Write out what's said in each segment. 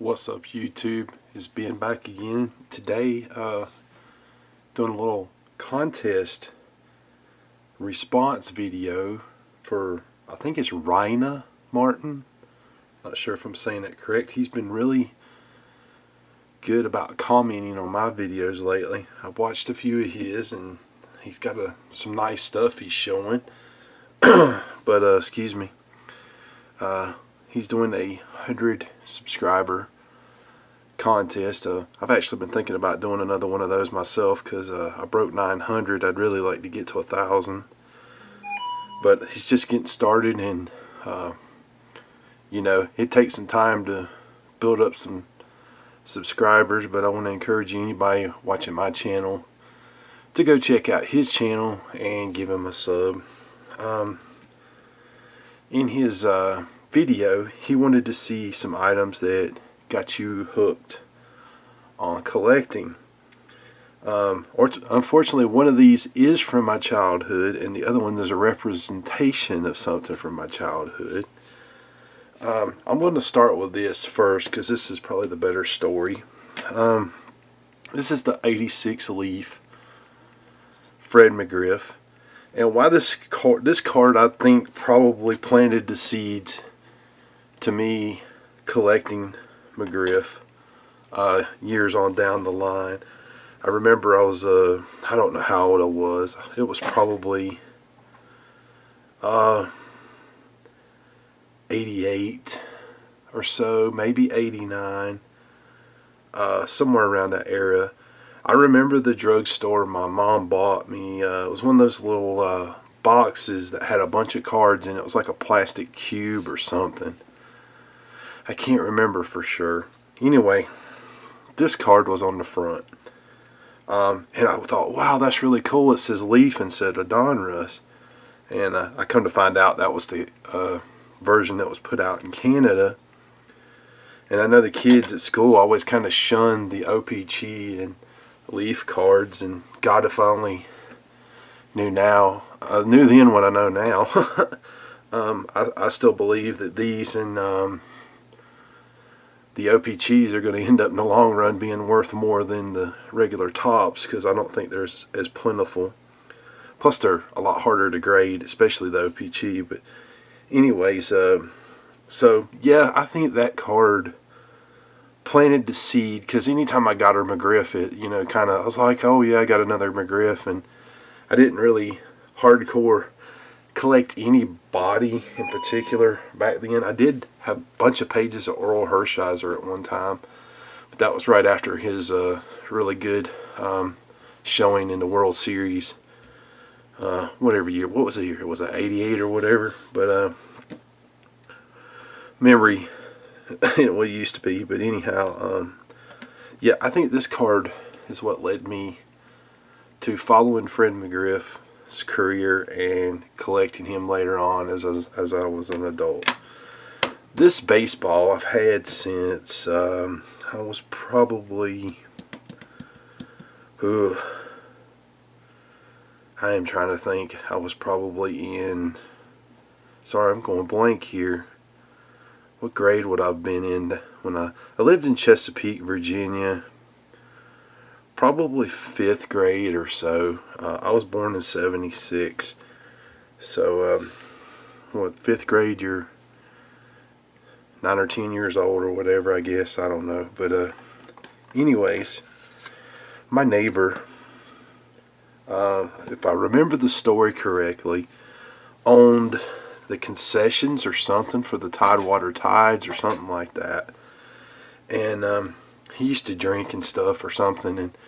What's up, YouTube? It's Ben back again today, doing a little contest response video for, I think it's Reina Martin. Not sure if I'm saying that correct. He's been really good about commenting on my videos lately. I've watched a few of his and he's got some nice stuff he's showing. But excuse me. He's doing a 100 subscriber contest. I've actually been thinking about doing another one of those myself because I broke 900. I'd really like to get to 1,000. But he's just getting started, and you know, it takes some time to build up some subscribers. But I want to encourage anybody watching my channel to go check out his channel and give him a sub. In his video, he wanted to see some items that got you hooked on collecting. Unfortunately, one of these is from my childhood, and the other one is a representation of something from my childhood. I'm going to start with this first because this is probably the better story. This is the 86 Leaf Fred McGriff. And why this card I think probably planted the seeds to me collecting McGriff years on down the line. I remember I was I don't know how old I was. It was probably 88 or so, maybe 89, somewhere around that era. I remember the drugstore my mom bought me. It was one of those little boxes that had a bunch of cards in it. It was like a plastic cube or something. I can't remember for sure. Anyway, this card was on the front. And I thought, wow, that's really cool. It says Leaf instead of Donruss. And I come to find out that was the version that was put out in Canada. And I know the kids at school always kind of shunned the OPG and Leaf cards, and God, if I only knew now. I knew then what I know now. I still believe that these and the OPGs are going to end up in the long run being worth more than the regular tops, because I don't think they're as plentiful. Plus they're a lot harder to grade, especially the OPG. But anyways, so yeah, I think that card planted the seed, because anytime I got her McGriff, it, you know, kind of, I was like, oh yeah, I got another McGriff. And I didn't really hardcore collect any body in particular back then. I did have a bunch of pages of Oral Hershiser at one time, but that was right after his really good showing in the World Series, whatever year. What was the year? Was it 88 or whatever? But memory well, it used to be. But anyhow, yeah, I think this card is what led me to following Fred McGriff's career and collecting him later on as I was an adult. This baseball I've had since I was probably, I am trying to think. I was probably in, sorry, I'm going blank here. What grade would I have been in when I lived in Chesapeake, Virginia? Probably 5th grade or so. I was born in 76. So, what, 5th grade, you're 9 or 10 years old or whatever, I guess. I don't know. But, anyways, my neighbor, if I remember the story correctly, owned the concessions or something for the Tidewater Tides or something like that. And he used to drink and stuff or something, and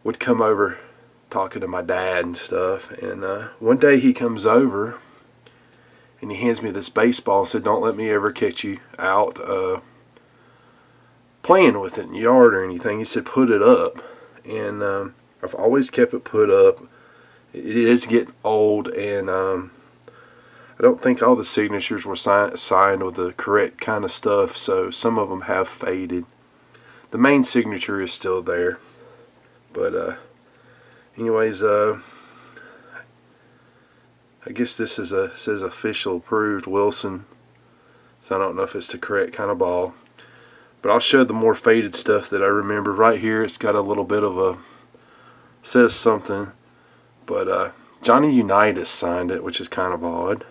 would come over talking to my dad and stuff. And one day he comes over and he hands me this baseball and said, don't let me ever catch you out playing with it in the yard or anything. He said, put it up. And I've always kept it put up. It is getting old, and I don't think all the signatures were signed with the correct kind of stuff, so some of them have faded. The main signature is still there. But anyways, I guess this is says official approved Wilson, so I don't know if it's the correct kind of ball. But I'll show the more faded stuff that I remember. Right here, it's got a little bit of a, says something. But Johnny Unitas signed it, which is kind of odd.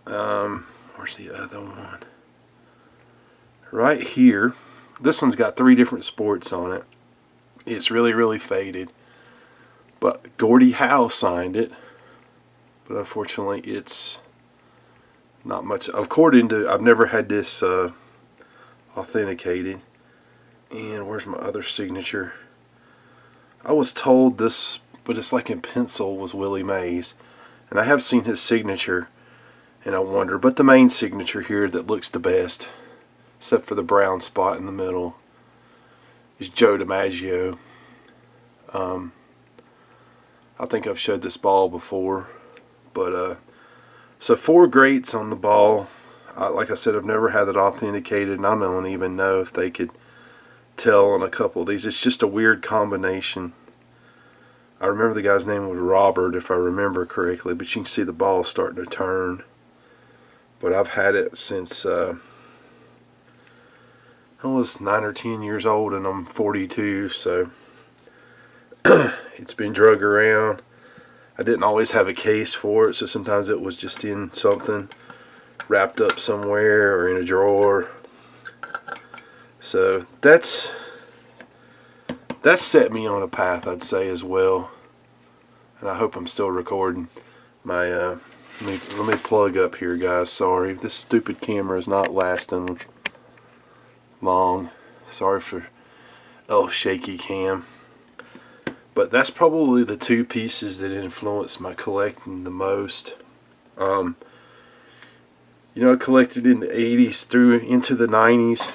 Where's the other one? Right here. This one's got 3 different sports on it. It's really, really faded. But Gordie Howe signed it. But unfortunately, it's not much. According to, I've never had this authenticated. And where's my other signature? I was told this, but it's like in pencil, was Willie Mays. And I have seen his signature, and I wonder. But the main signature here that looks the best, except for the brown spot in the middle, is Joe DiMaggio. I think I've showed this ball before. But so 4 greats on the ball. Like I said, I've never had it authenticated, and I don't even know if they could tell on a couple of these. It's just a weird combination. I remember the guy's name was Robert, if I remember correctly, but you can see the ball starting to turn. But I've had it since I was 9 or 10 years old, and I'm 42, so it's been drug around. I didn't always have a case for it, so sometimes it was just in something wrapped up somewhere or in a drawer. So that's set me on a path, I'd say, as well. And I hope I'm still recording. My let me plug up here, guys. Sorry, this stupid camera is not lasting long. Sorry for shaky cam. But that's probably the 2 pieces that influenced my collecting the most. You know, I collected in the 80s through into the 90s.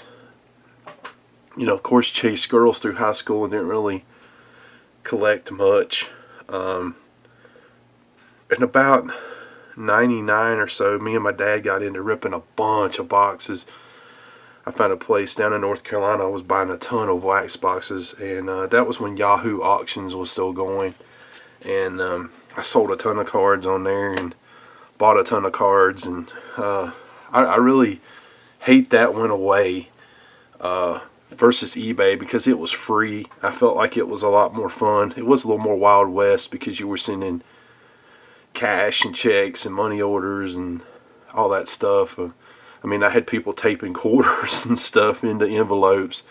You know, of course, chased girls through high school and didn't really collect much. And about 99 or so, me and my dad got into ripping a bunch of boxes. I found a place down in North Carolina. I was buying a ton of wax boxes, and that was when Yahoo Auctions was still going. And I sold a ton of cards on there and bought a ton of cards, and I really hate that went away versus eBay, because it was free. I felt like it was a lot more fun. It was a little more Wild West because you were sending cash and checks and money orders and all that stuff. I mean, I had people taping quarters and stuff into envelopes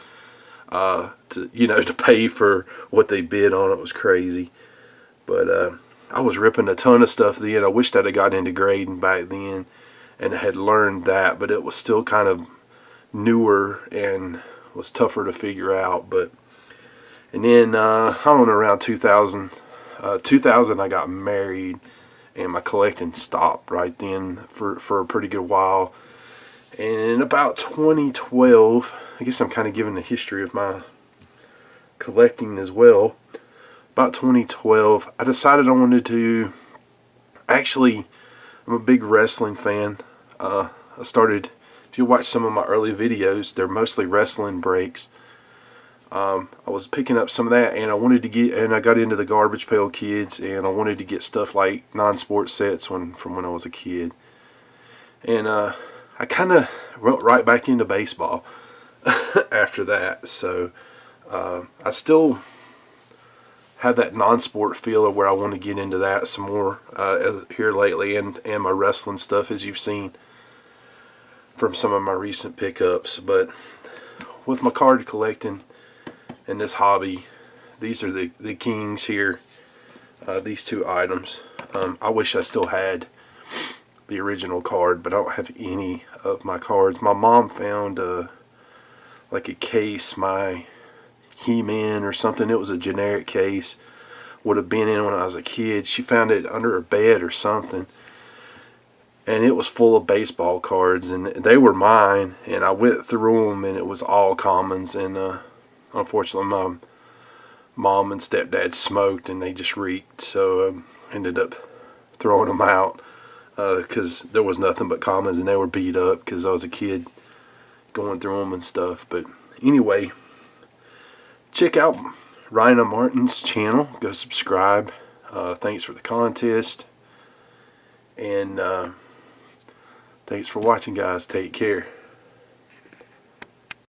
to pay for what they bid on. It was crazy. But I was ripping a ton of stuff then. I wished I'd have gotten into grading back then and had learned that, but it was still kind of newer and was tougher to figure out. And then I don't know, around 2000 I got married, and my collecting stopped right then for a pretty good while. And in about 2012, I guess I'm kind of giving the history of my collecting as well. About 2012, I decided I wanted to, actually, I'm a big wrestling fan. I started, if you watch some of my early videos, they're mostly wrestling breaks. I was picking up some of that, and I got into the Garbage Pail Kids, and I wanted to get stuff like non-sports sets from when I was a kid. And I kind of went right back into baseball after that. So I still have that non-sport feel of where I want to get into that some more here lately, and my wrestling stuff, as you've seen from some of my recent pickups. But with my card collecting and this hobby, these are the kings here, these 2 items. I wish I still had the original card, but I don't have any of my cards. My mom found like a case, my He-Man or something. It was a generic case, would have been in when I was a kid. She found it under her bed or something, and it was full of baseball cards, and they were mine, and I went through them, and it was all commons. And unfortunately, my mom and stepdad smoked, and they just reeked, so ended up throwing them out because there was nothing but commons, and they were beat up because I was a kid going through them and stuff. But anyway, check out Reina Martin's channel. Go subscribe. Thanks for the contest, and thanks for watching, guys. Take care.